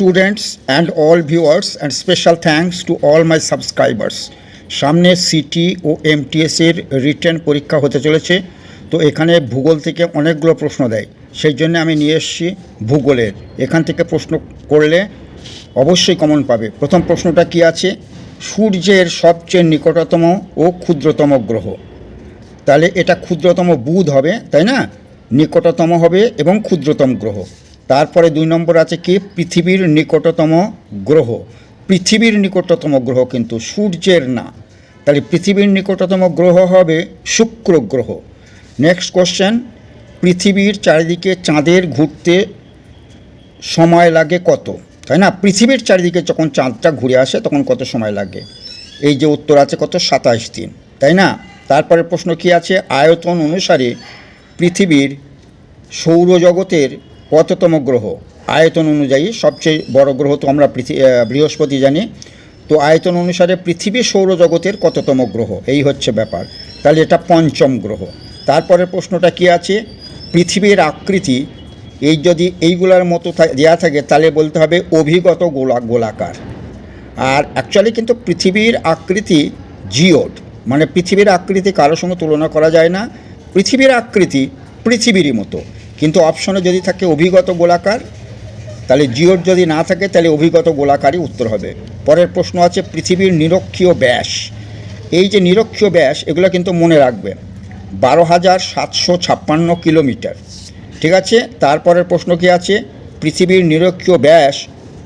Students and all viewers and special thanks to all my subscribers. সামনে city ও এমটিএসের written পরীক্ষা হতে চলেছে, তো এখানে ভূগোল থেকে অনেকগুলো প্রশ্ন দেয়, সেই জন্য আমি নিয়ে এসেছি ভূগোলের। এখান থেকে প্রশ্ন করলে অবশ্যই কমন পাবে। প্রথম প্রশ্নটা কি আছে, সূর্যের সবচেয়ে নিকটতম ও ক্ষুদ্রতম গ্রহ। তাহলে এটা ক্ষুদ্রতম বুধ হবে, তাই না? নিকটতম হবে এবং ক্ষুদ্রতম গ্রহ। তারপরে 2 নম্বর আছে কি, পৃথিবীর নিকটতম গ্রহ। পৃথিবীর নিকটতম গ্রহ কিন্তু সূর্যের না, তাহলে পৃথিবীর নিকটতম গ্রহ হবে শুক্র গ্রহ। নেক্সট কোশ্চেন, পৃথিবীর চারিদিকে চাঁদের ঘুরতে সময় লাগে কত, তাই না? পৃথিবীর চারিদিকে যখন চাঁদটা ঘুরে আসে তখন কত সময় লাগে? এই যে উত্তর আছে কত, 27 দিন, তাই না? তারপরে প্রশ্ন কি আছে, আয়তন অনুসারে পৃথিবীর সৌরজগতের কততম গ্রহ? আয়তন অনুযায়ী সবচেয়ে বড় গ্রহ তো আমরা বৃহস্পতি জানি, তো আয়তন অনুসারে পৃথিবী সৌরজগতের কততম গ্রহ, এই হচ্ছে ব্যাপার। তাহলে এটা 5ম গ্রহ। তারপরে প্রশ্নটা কি আছে, পৃথিবীর আকৃতি এই যদি এইগুলার মতো দেওয়া থাকে তাহলে বলতে হবে অভিগত গোলাকার। আর অ্যাকচুয়ালি কিন্তু পৃথিবীর আকৃতি জিওড, মানে পৃথিবীর আকৃতি কারোর সঙ্গে তুলনা করা যায় না। পৃথিবীর আকৃতি পৃথিবীরই মতো, কিন্তু অপশনে যদি থাকে অভিগত গোলাকার, তাহলে জিওড যদি না থাকে তাহলে অভিগত গোলাকারই উত্তর হবে। পরের প্রশ্ন আছে পৃথিবীর নিরক্ষীয় ব্যাস। এই যে নিরক্ষীয় ব্যাস, এগুলো কিন্তু মনে রাখবে, 12,756 কিলোমিটার, ঠিক আছে? তারপরের প্রশ্ন কি আছে, পৃথিবীর নিরক্ষীয় ব্যাস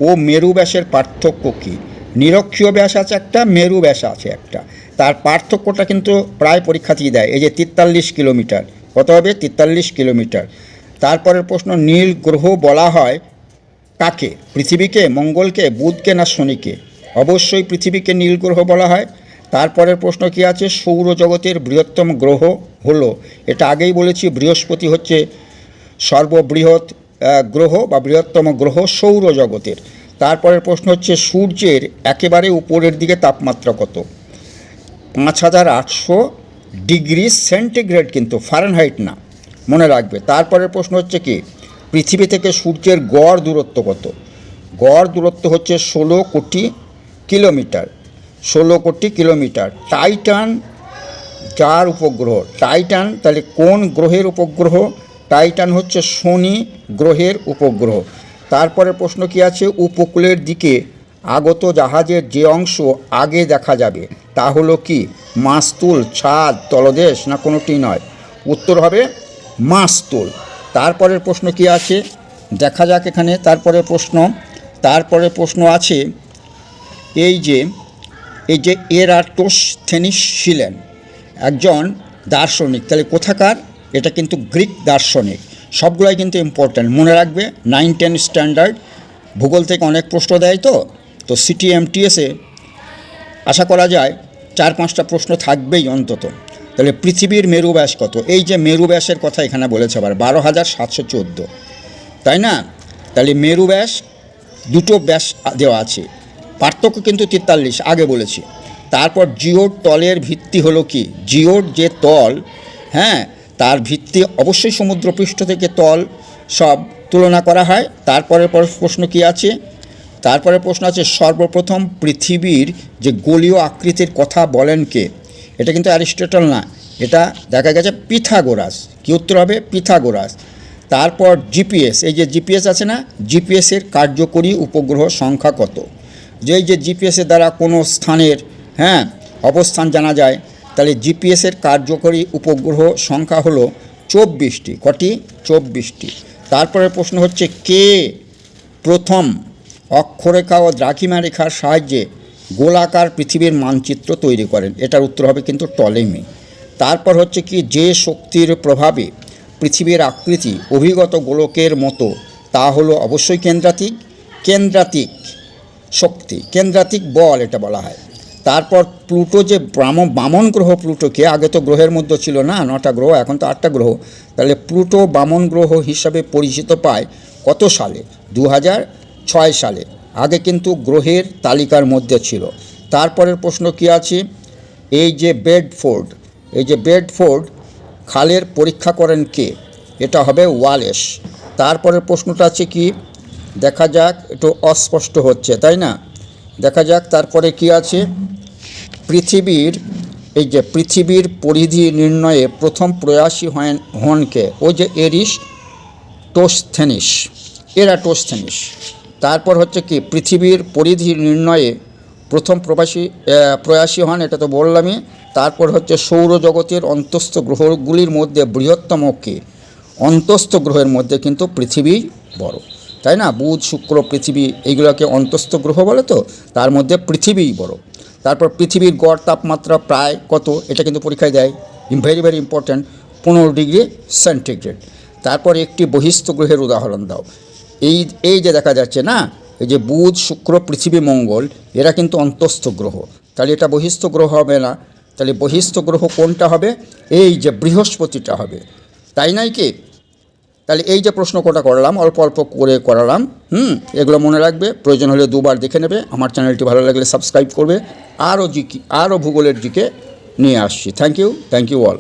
ও মেরু ব্যাসের পার্থক্য কী? নিরক্ষীয় ব্যাস আছে একটা, মেরু ব্যাস আছে একটা, তার পার্থক্যটা কিন্তু প্রায় পরীক্ষাতেই দেয়। এই যে 43 কিলোমিটার, কত হবে? 43 কিলোমিটার। তারপরের প্রশ্ন, নীল গ্রহ বলা হয় কাকে? পৃথিবীকে, মঙ্গলকে, বুধকে না শনিকে? অবশ্যই পৃথিবীকে নীল গ্রহ বলা হয়। তারপরের প্রশ্ন কি আছে, সৌরজগতের বৃহত্তম গ্রহ হলো, এটা আগেই বলেছি, বৃহস্পতি হচ্ছে সর্ববৃহৎ গ্রহ বা বৃহত্তম গ্রহ সৌরজগতের। তারপরের প্রশ্ন হচ্ছে সূর্যের একেবারে উপরের দিকে তাপমাত্রা কত? 5,800 ডিগ্রি সেন্টিগ্রেড, কিন্তু ফারেনহাইট না, মনে রাখবে। তারপরের প্রশ্ন হচ্ছে কি, পৃথিবী থেকে সূর্যের গড় দূরত্ব কত? গড় দূরত্ব হচ্ছে 16 কোটি কিলোমিটার। 16 কোটি কিলোমিটার। টাইটান যার উপগ্রহ, টাইটান তাহলে কোন গ্রহের উপগ্রহ? টাইটান হচ্ছে শনি গ্রহের উপগ্রহ। তারপরে প্রশ্ন কি আছে, উপকূলের দিকে আগত জাহাজের যে অংশ আগে দেখা যাবে তা হলো কি? মাস্তুল, ছাদ, তলদেশ না কোনোটি নয়? উত্তর হবে মাস্তুল। তারপরের প্রশ্ন কি আছে দেখা যাক এখানে। তারপরে প্রশ্ন আছে এই যে এরাটোস্থেনিস ছিলেন একজন দার্শনিক, তাহলে কোথাকার? এটা কিন্তু গ্রিক দার্শনিক। সবগুলাই কিন্তু ইম্পর্ট্যান্ট, মনে রাখবে। 9-10 স্ট্যান্ডার্ড ভূগোল থেকে অনেক প্রশ্ন দেয়, তো সিটি এমটিএসে আশা করা যায় 4-5টা প্রশ্ন থাকবেই অন্তত। তাহলে পৃথিবীর মেরু ব্যাস কত? এই যে মেরু ব্যাসের কথা এখানে বলেছে আবার 12,714, তাই না? তাহলে মেরু ব্যাস, দুটো ব্যাস দেওয়া আছে, পার্থক্য কিন্তু 43 আগে বলেছি। তারপর জিওড তলের ভিত্তি হলো কি? জিওড যে তল, হ্যাঁ, তার ভিত্তি অবশ্যই সমুদ্রপৃষ্ঠ থেকে তল সব তুলনা করা হয়। তারপরে প্রশ্ন কি আছে, তারপরে প্রশ্ন আছে সর্বপ্রথম পৃথিবীর যে গোলীয় আকৃতির কথা বলেন কে? এটা কিন্তু অ্যারিস্টটল না, এটা দেখা গেছে পিথাগোরাস। কি উত্তর হবে? পিথাগোরাস। তারপর জিপিএস, এই যে জিপিএস আছে না, জিপিএসের কার্যকরী উপগ্রহ সংখ্যা কত? যে জিপিএসের দ্বারা কোনো স্থানের অবস্থান জানা যায়, তাহলে জিপিএসের কার্যকরী উপগ্রহ সংখ্যা হলো 24টি। কটি? 24টি। তারপরে প্রশ্ন হচ্ছে কে প্রথম অক্ষরেখা ও দ্রাঘিমা রেখার সাহায্যে গোলাকার পৃথিবীর মানচিত্র তৈরি করেন? এটার উত্তর হবে কিন্তু টলেমি। তারপর হচ্ছে কি, যে শক্তির প্রভাবে পৃথিবীর আকৃতি অভিগত গোলকের মতো তা হলো অবশ্যই কেন্দ্রাতিক শক্তি, কেন্দ্রাতিক বল এটা বলা হয়। তারপর প্লুটো যে বামন গ্রহ, প্লুটোকে আগে তো গ্রহের মধ্যে ছিল না, 9টা গ্রহ, এখন তো 8টা গ্রহ, তাহলে প্লুটো বামন গ্রহ হিসাবে পরিচিত পায় কত সালে? 2006 সালে। আগে কিন্তু গ্রহের তালিকার মধ্যে ছিল। তারপরের প্রশ্ন কি আছে, এই যে বেডফোর্ড খালের পরীক্ষা করেন কে? এটা হবে ওয়ালেস। তারপরের প্রশ্নটা আছে কি, দেখা যাক, একটু অস্পষ্ট হচ্ছে তাই না? দেখা যাক তারপরে কি আছে। পৃথিবীর এই যে পৃথিবীর পরিধি নির্ণয়ে প্রথম প্রয়াসী হনকে, ওই যে এরাটোস্থেনিস। তারপর হচ্ছে কি, পৃথিবীর পরিধি নির্ণয়ে প্রথম প্রয়াসী হন, এটা তো বললামই। তারপর হচ্ছে সৌরজগতের অন্তস্থ গ্রহগুলির মধ্যে বৃহত্তম কে? অন্তস্থ গ্রহের মধ্যে কিন্তু পৃথিবী বড়, তাই না? বুধ, শুক্র, পৃথিবী এইগুলোকে অন্তস্থ গ্রহ বলে, তো তার মধ্যে পৃথিবীই বড়। তারপর পৃথিবীর গড় তাপমাত্রা প্রায় কত, এটা কিন্তু পরীক্ষায় দেয়, very very important, 15 degree centigrade. তারপর একটি বহিস্থ গ্রহের উদাহরণ দাও। এই যে দেখা যাচ্ছে না, এই যে বুধ, শুক্র, পৃথিবী, মঙ্গল, এরা কিন্তু অন্তস্থ গ্রহ, তাহলে এটা বহিস্থ গ্রহ হবে না। তাহলে বহিস্থ গ্রহ কোনটা হবে? এই যে বৃহস্পতিটা হবে, তাই নয় কি? তাহলে এই যে প্রশ্ন কটা করলাম, অল্প অল্প করে করালাম, এগুলো মনে রাখবে, প্রয়োজন হলে দুবার দেখে নেবে। আমার চ্যানেলটি ভালো লাগলে সাবস্ক্রাইব করবে। আরও ভূগোলের দিকে নিয়ে আসছি। Thank you all.